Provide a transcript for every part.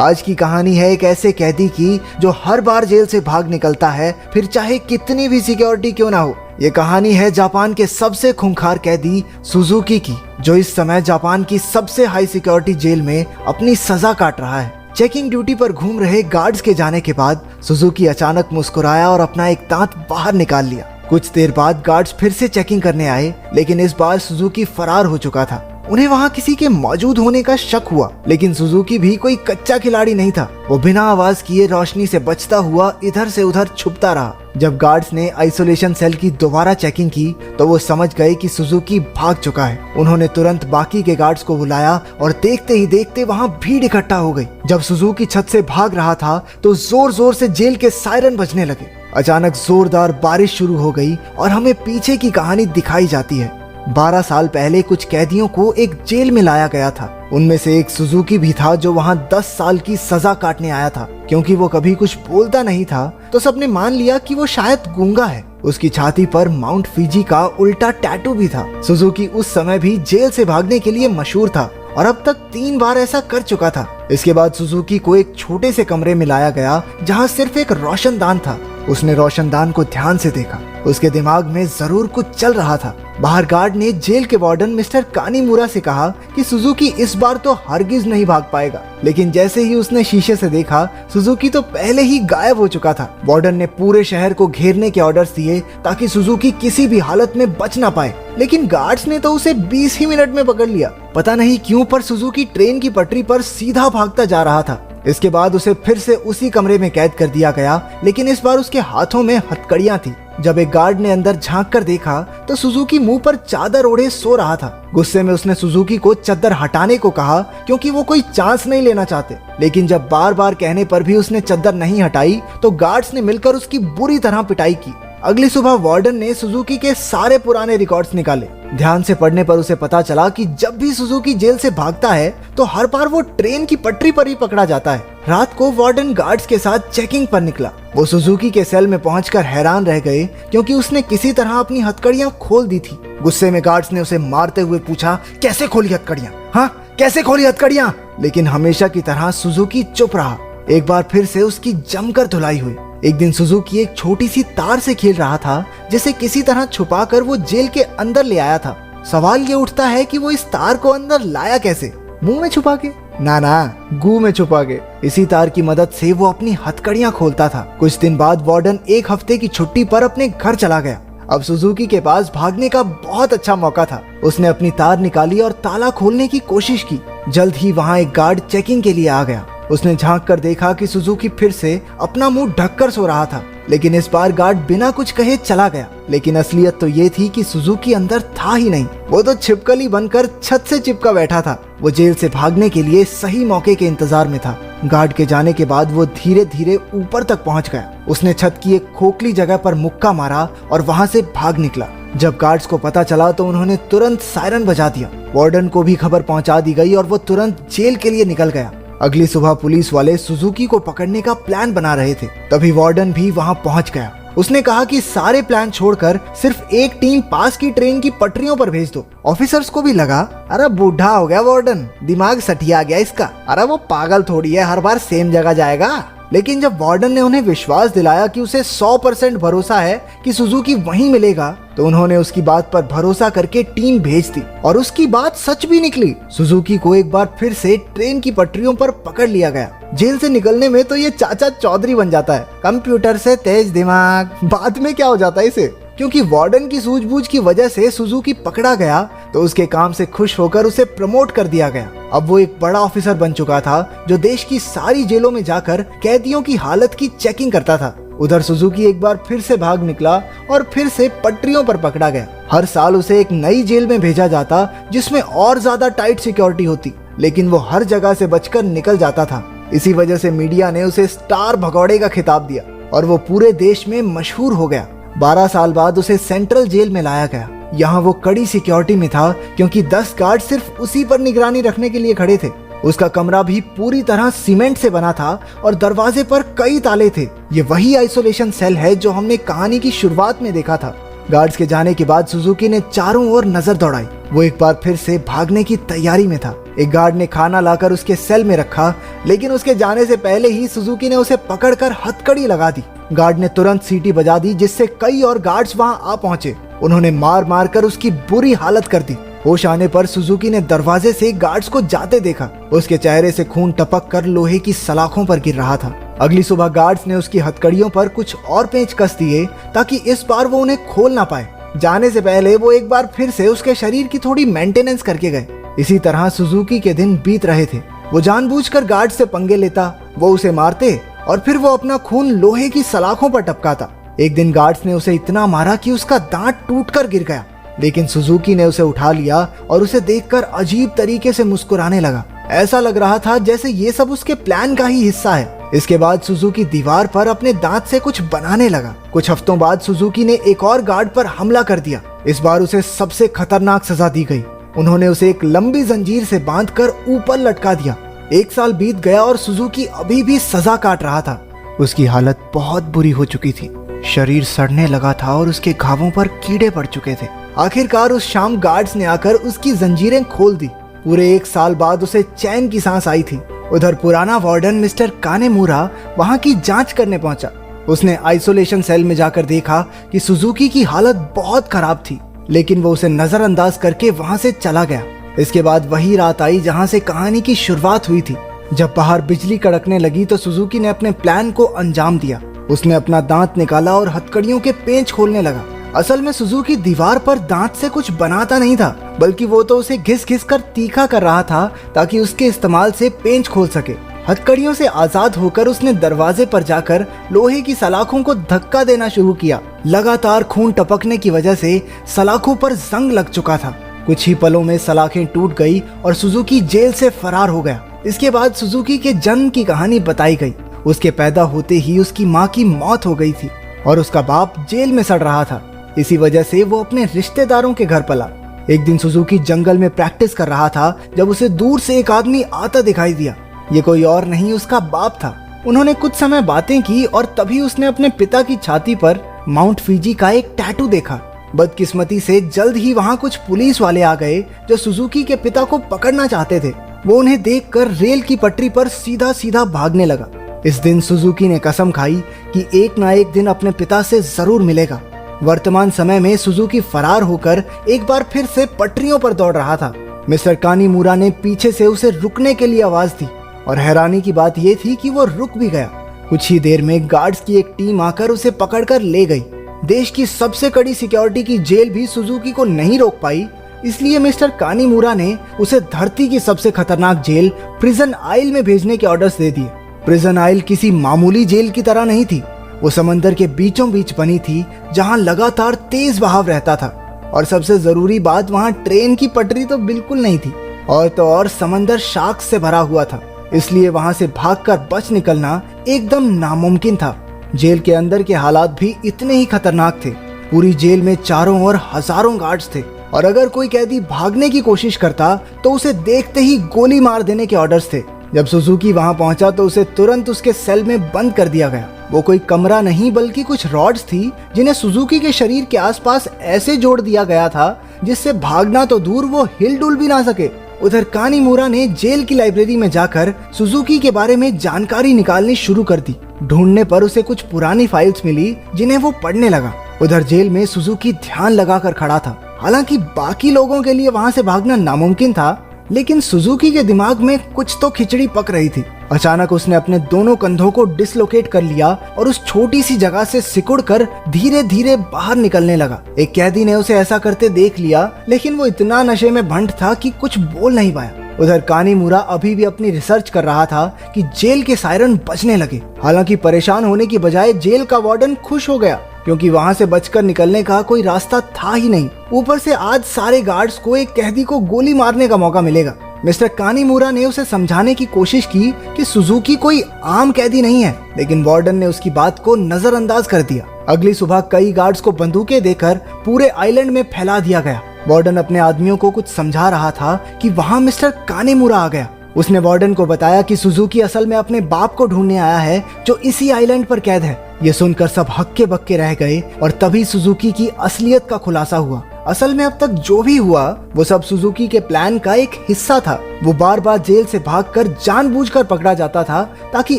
आज की कहानी है एक ऐसे कैदी की जो हर बार जेल से भाग निकलता है, फिर चाहे कितनी भी सिक्योरिटी क्यों ना हो। ये कहानी है जापान के सबसे खूंखार कैदी सुजुकी की, जो इस समय जापान की सबसे हाई सिक्योरिटी जेल में अपनी सजा काट रहा है। चेकिंग ड्यूटी पर घूम रहे गार्ड्स के जाने के बाद सुजुकी अचानक मुस्कुराया और अपना एक दांत बाहर निकाल लिया। कुछ देर बाद गार्ड्स फिर से चेकिंग करने आए, लेकिन इस बार सुजुकी फरार हो चुका था। उन्हें वहां किसी के मौजूद होने का शक हुआ, लेकिन सुजुकी भी कोई कच्चा खिलाड़ी नहीं था। वो बिना आवाज किए रोशनी से बचता हुआ इधर से उधर छुपता रहा। जब गार्ड्स ने आइसोलेशन सेल की दोबारा चेकिंग की तो वो समझ गए कि सुजुकी भाग चुका है। उन्होंने तुरंत बाकी के गार्ड्स को बुलाया और देखते ही देखते वहां भीड़ इकट्ठा हो गई। जब सुजुकी छत से भाग रहा था तो जोर जोर से जेल के सायरन बजने लगे। अचानक जोरदार बारिश शुरू हो गई और हमें पीछे की कहानी दिखाई जाती है। 12 साल पहले कुछ कैदियों को एक जेल में लाया गया था। उनमें से एक सुजुकी भी था जो वहां 10 साल की सजा काटने आया था। क्योंकि वो कभी कुछ बोलता नहीं था तो सबने मान लिया कि वो शायद गूंगा है। उसकी छाती पर माउंट फिजी का उल्टा टैटू भी था। सुजुकी उस समय भी जेल से भागने के लिए मशहूर था और अब तक 3 बार ऐसा कर चुका था। इसके बाद सुजुकी को एक छोटे से कमरे में लाया गया जहां सिर्फ एक रोशनदान था। उसने रोशनदान को ध्यान से देखा। उसके दिमाग में जरूर कुछ चल रहा था। बाहर गार्ड ने जेल के वार्डन मिस्टर कानीमुरा से कहा कि सुजुकी इस बार तो हरगिज नहीं भाग पाएगा, लेकिन जैसे ही उसने शीशे से देखा सुजुकी तो पहले ही गायब हो चुका था। वार्डन ने पूरे शहर को घेरने के ऑर्डर्स दिए ताकि सुजुकी किसी भी हालत में बच ना पाए, लेकिन गार्ड्स ने तो उसे 20 ही मिनट में पकड़ लिया। पता नहीं क्यों पर सुजुकी ट्रेन की पटरी पर सीधा भागता जा रहा था। इसके बाद उसे फिर से उसी कमरे में कैद कर दिया गया, लेकिन इस बार उसके हाथों में हथकड़ियां थी। जब एक गार्ड ने अंदर झांक कर देखा तो सुजुकी मुंह पर चादर ओढ़े सो रहा था। गुस्से में उसने सुजुकी को चादर हटाने को कहा क्योंकि वो कोई चांस नहीं लेना चाहते, लेकिन जब बार बार कहने पर भी उसने चादर नहीं हटाई तो गार्ड्स ने मिलकर उसकी बुरी तरह पिटाई की। अगली सुबह वार्डन ने सुजुकी के सारे पुराने रिकॉर्ड्स निकाले। ध्यान से पढ़ने पर उसे पता चला कि जब भी सुजुकी जेल से भागता है तो हर बार वो ट्रेन की पटरी पर ही पकड़ा जाता है। रात को वार्डन गार्ड्स के साथ चेकिंग पर निकला। वो सुजुकी के सेल में पहुंचकर हैरान रह गए क्योंकि उसने किसी तरह अपनी हथकड़ियां खोल दी थी। गुस्से में गार्ड्स ने उसे मारते हुए पूछा, कैसे खोली हथकड़ियां? हाँ, कैसे खोली हथकड़ियां? लेकिन हमेशा की तरह सुजुकी चुप रहा। एक बार फिर से उसकी जमकर धुलाई हुई। एक दिन सुजुकी एक छोटी सी तार से खेल रहा था जिसे किसी तरह छुपाकर वो जेल के अंदर ले आया था। सवाल ये उठता है कि वो इस तार को अंदर लाया कैसे? मुंह में छुपा के? ना, गू में छुपा के। इसी तार की मदद से वो अपनी हथकड़ियां खोलता था। कुछ दिन बाद वार्डन 1 हफ्ते की छुट्टी पर अपने घर चला गया। अब सुजुकी के पास भागने का बहुत अच्छा मौका था। उसने अपनी तार निकाली और ताला खोलने की कोशिश की। जल्द ही वहाँ एक गार्ड चेकिंग के लिए आ गया। उसने झांक कर देखा कि सुजुकी फिर से अपना मुंह ढककर सो रहा था, लेकिन इस बार गार्ड बिना कुछ कहे चला गया। लेकिन असलियत तो ये थी कि सुजुकी अंदर था ही नहीं। वो तो छिपकली बनकर छत से चिपका बैठा था। वो जेल से भागने के लिए सही मौके के इंतजार में था। गार्ड के जाने के बाद वो धीरे धीरे ऊपर तक पहुंच गया। उसने छत की एक खोखली जगह पर मुक्का मारा और वहां से भाग निकला। जब गार्ड्स को पता चला तो उन्होंने तुरंत सायरन बजा दिया। वार्डन को भी खबर पहुंचा दी गई और वो तुरंत जेल के लिए निकल गया। अगली सुबह पुलिस वाले सुजुकी को पकड़ने का प्लान बना रहे थे। तभी वार्डन भी वहां पहुंच गया। उसने कहा कि सारे प्लान छोड़कर सिर्फ एक टीम पास की ट्रेन की पटरियों पर भेज दो। ऑफिसर्स को भी लगा, अरे बूढ़ा हो गया वार्डन, दिमाग सठिया गया इसका, अरे वो पागल थोड़ी है, हर बार सेम जगह जाएगा। लेकिन जब वार्डन ने उन्हें विश्वास दिलाया कि उसे 100% भरोसा है कि सुजुकी वहीं मिलेगा, तो उन्होंने उसकी बात पर भरोसा करके टीम भेज दी और उसकी बात सच भी निकली। सुजुकी को एक बार फिर से ट्रेन की पटरियों पर पकड़ लिया गया। जेल से निकलने में तो ये चाचा चौधरी बन जाता है, कंप्यूटर से तेज दिमाग। बाद में क्या हो जाता है इसे? क्योंकि वार्डन की सूझबूझ की वजह से सुजुकी पकड़ा गया तो उसके काम से खुश होकर उसे प्रमोट कर दिया गया। अब वो एक बड़ा ऑफिसर बन चुका था जो देश की सारी जेलों में जाकर कैदियों की हालत की चेकिंग करता था। उधर सुजुकी एक बार फिर से भाग निकला और फिर से पटरियों पर पकड़ा गया। हर साल उसे एक नई जेल में भेजा जाता जिसमें और ज्यादा टाइट सिक्योरिटी होती, लेकिन वो हर जगह से बचकर निकल जाता था। इसी वजह से मीडिया ने उसे स्टार भगौड़े का खिताब दिया और वो पूरे देश में मशहूर हो गया। 12 साल बाद उसे सेंट्रल जेल में लाया गया। यहाँ वो कड़ी सिक्योरिटी में था क्योंकि 10 गार्ड सिर्फ उसी पर निगरानी रखने के लिए खड़े थे। उसका कमरा भी पूरी तरह सीमेंट से बना था और दरवाजे पर कई ताले थे। ये वही आइसोलेशन सेल है जो हमने कहानी की शुरुआत में देखा था। गार्ड्स के जाने के बाद सुजुकी ने चारों ओर नजर दौड़ाई। वो एक बार फिर से भागने की तैयारी में था। एक गार्ड ने खाना लाकर उसके सेल में रखा, लेकिन उसके जाने से पहले ही सुजुकी ने उसे पकड़कर हथकड़ी लगा दी। गार्ड ने तुरंत सीटी बजा दी, जिससे कई और गार्ड्स वहां आ पहुंचे। उन्होंने मार मार कर उसकी बुरी हालत कर दी। होश आने पर सुजुकी ने दरवाजे से गार्ड्स को जाते देखा। उसके चेहरे से खून टपक कर लोहे की सलाखों पर गिर रहा था। अगली सुबह गार्ड्स ने उसकी हथकड़ियों पर कुछ और पेंच कस दिए, ताकि इस बार वो उन्हें खोल ना पाए। जाने से पहले वो एक बार फिर से उसके शरीर की थोड़ी मेंटेनेंस करके गए। इसी तरह सुजुकी के दिन बीत रहे थे। वो जानबूझकर गार्ड से पंगे लेता, वो उसे मारते और फिर वो अपना खून लोहे की सलाखों पर टपकाता। एक दिन गार्ड्स ने उसे इतना मारा कि उसका दांत टूटकर गिर गया, लेकिन सुजुकी ने उसे उठा लिया और उसे देखकर अजीब तरीके से मुस्कुराने लगा। ऐसा लग रहा था जैसे ये सब उसके प्लान का ही हिस्सा है। इसके बाद सुजुकी दीवार पर अपने दांत से कुछ बनाने लगा। कुछ हफ्तों बाद सुजुकी ने एक और गार्ड पर हमला कर दिया। इस बार उसे सबसे खतरनाक सजा दी गई। उन्होंने उसे एक लंबी जंजीर से बांधकर ऊपर लटका दिया। 1 साल बीत गया और सुजुकी अभी भी सजा काट रहा था। उसकी हालत बहुत बुरी हो चुकी थी। शरीर सड़ने लगा था और उसके घावों पर कीड़े पड़ चुके थे। आखिरकार उस शाम गार्ड्स ने आकर उसकी जंजीरें खोल दी। पूरे 1 साल बाद उसे चैन की सांस आई थी। उधर पुराना वार्डन मिस्टर कानेमुरा वहां की जांच करने पहुंचा। उसने आइसोलेशन सेल में जाकर देखा कि सुजुकी की हालत बहुत खराब थी, लेकिन वो उसे नजरअंदाज करके वहां से चला गया। इसके बाद वही रात आई जहां से कहानी की शुरुआत हुई थी। जब बाहर बिजली कड़कने लगी तो सुजुकी ने अपने प्लान को अंजाम दिया। उसने अपना दांत निकाला और हथकड़ियों के पेंच खोलने लगा। असल में सुजुकी दीवार पर दांत से कुछ बनाता नहीं था, बल्कि वो तो उसे घिस घिस कर तीखा कर रहा था, ताकि उसके इस्तेमाल से पेंच खोल सके। हथकड़ियों से आजाद होकर उसने दरवाजे पर जाकर लोहे की सलाखों को धक्का देना शुरू किया। लगातार खून टपकने की वजह से सलाखों पर जंग लग चुका था। कुछ ही पलों में सलाखें टूट गई और सुजुकी जेल से फरार हो गया। इसके बाद सुजुकी के जन्म की कहानी बताई गई। उसके पैदा होते ही उसकी माँ की मौत हो गई थी और उसका बाप जेल में सड़ रहा था। इसी वजह से वो अपने रिश्तेदारों के घर पला। एक दिन सुजुकी जंगल में प्रैक्टिस कर रहा था जब उसे दूर से एक आदमी आता दिखाई दिया। ये कोई और नहीं उसका बाप था। उन्होंने कुछ समय बातें की और तभी उसने अपने पिता की छाती पर माउंट फीजी का एक टैटू देखा। बदकिस्मती से जल्द ही वहाँ कुछ पुलिस वाले आ गए जो सुजुकी के पिता को पकड़ना चाहते थे। वो उन्हें देखकर रेल की पटरी पर सीधा सीधा भागने लगा। इस दिन सुजुकी ने कसम खाई कि एक ना एक दिन अपने पिता से जरूर मिलेगा। वर्तमान समय में सुजुकी फरार होकर एक बार फिर से पटरियों पर दौड़ रहा था। मिस्टर कानीमुरा ने पीछे से उसे रुकने के लिए आवाज दी और हैरानी की बात यह थी कि वो रुक भी गया। कुछ ही देर में गार्ड्स की एक टीम आकर उसे पकड़कर ले गई। देश की सबसे कड़ी सिक्योरिटी की जेल भी सुजुकी को नहीं रोक पाई, इसलिए मिस्टर कानीमुरा ने उसे धरती की सबसे खतरनाक जेल प्रिजन आइल में भेजने के ऑर्डर्स दे दिए। प्रिजन आइल किसी मामूली जेल की तरह नहीं थी। वो समंदर के बीचों बीच बनी थी, जहां लगातार तेज बहाव रहता था और सबसे जरूरी बात, वहां ट्रेन की पटरी तो बिल्कुल नहीं थी और तो और समंदर शार्क से भरा हुआ था। इसलिए वहां से भागकर बच निकलना एकदम नामुमकिन था। जेल के अंदर के हालात भी इतने ही खतरनाक थे। पूरी जेल में चारों ओर हजारों गार्ड्स थे और अगर कोई कैदी भागने की कोशिश करता तो उसे देखते ही गोली मार देने के ऑर्डर्स थे। जब सुजुकी वहां पहुंचा तो उसे तुरंत उसके सेल में बंद कर दिया गया। वो कोई कमरा नहीं बल्कि कुछ रॉड्स थी जिन्हें सुजुकी के शरीर के आसपास ऐसे जोड़ दिया गया था जिससे भागना तो दूर, वो हिल डुल भी ना सके। उधर कानीमुरा ने जेल की लाइब्रेरी में जाकर सुजुकी के बारे में जानकारी निकालनी शुरू कर दी। ढूंढने पर उसे कुछ पुरानी फाइल्स मिली जिन्हें वो पढ़ने लगा। उधर जेल में सुजुकी ध्यान लगाकर खड़ा था। हालांकि बाकी लोगों के लिए वहां से भागना नामुमकिन था, लेकिन सुजुकी के दिमाग में कुछ तो खिचड़ी पक रही थी। अचानक उसने अपने दोनों कंधों को डिसलोकेट कर लिया और उस छोटी सी जगह से सिकुड़कर धीरे धीरे बाहर निकलने लगा। एक कैदी ने उसे ऐसा करते देख लिया, लेकिन वो इतना नशे में भंड था कि कुछ बोल नहीं पाया। उधर कानीमुरा अभी भी अपनी रिसर्च कर रहा था कि जेल के सायरन बजने लगे। हालांकि परेशान होने की बजाय जेल का वार्डन खुश हो गया, क्योंकि वहां से बचकर निकलने का कोई रास्ता था ही नहीं। ऊपर से आज सारे गार्ड्स को एक कैदी को गोली मारने का मौका मिलेगा। मिस्टर कानीमुरा ने उसे समझाने की कोशिश की कि सुजुकी कोई आम कैदी नहीं है, लेकिन वार्डन ने उसकी बात को नजरअंदाज कर दिया। अगली सुबह कई गार्ड्स को बंदूकें देकर पूरे आइलैंड में फैला दिया गया। वार्डन अपने आदमियों को कुछ समझा रहा था कि वहां मिस्टर कानीमुरा आ गया। उसने वार्डन को बताया कि सुजुकी असल में अपने बाप को ढूंढने आया है जो इसी आइलैंड पर कैद है। ये सुनकर सब हक्के बक्के रह गए और तभी सुजुकी की असलियत का खुलासा हुआ। असल में अब तक जो भी हुआ वो सब सुजुकी के प्लान का एक हिस्सा था। वो बार बार जेल से भागकर जानबूझकर पकड़ा जाता था ताकि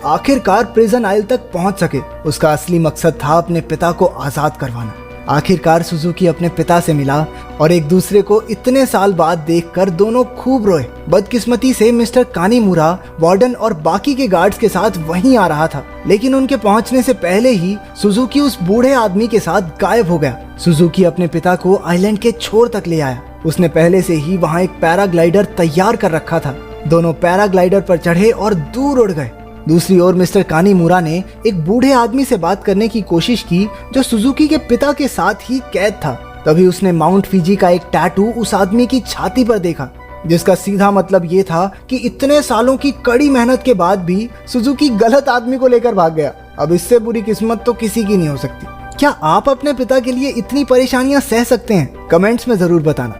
आखिरकार प्रिजन आइल तक पहुंच सके। उसका असली मकसद था अपने पिता को आजाद करवाना। आखिरकार सुजुकी अपने पिता से मिला और एक दूसरे को इतने साल बाद देखकर दोनों खूब रोए। बदकिस्मती से मिस्टर कानीमुरा वार्डन और बाकी के गार्ड्स के साथ वहीं आ रहा था, लेकिन उनके पहुंचने से पहले ही सुजुकी उस बूढ़े आदमी के साथ गायब हो गया। सुजुकी अपने पिता को आइलैंड के छोर तक ले आया। उसने पहले से ही वहाँ एक पैराग्लाइडर तैयार कर रखा था। दोनों पैराग्लाइडर पर चढ़े और दूर उड़ गए। दूसरी ओर मिस्टर कानीमुरा ने एक बूढ़े आदमी से बात करने की कोशिश की जो सुजुकी के पिता के साथ ही कैद था। तभी उसने माउंट फिजी का एक टैटू उस आदमी की छाती पर देखा, जिसका सीधा मतलब ये था कि इतने सालों की कड़ी मेहनत के बाद भी सुजुकी गलत आदमी को लेकर भाग गया। अब इससे बुरी किस्मत तो किसी की नहीं हो सकती। क्या आप अपने पिता के लिए इतनी परेशानियां सह सकते हैं? कमेंट्स में जरूर बताना।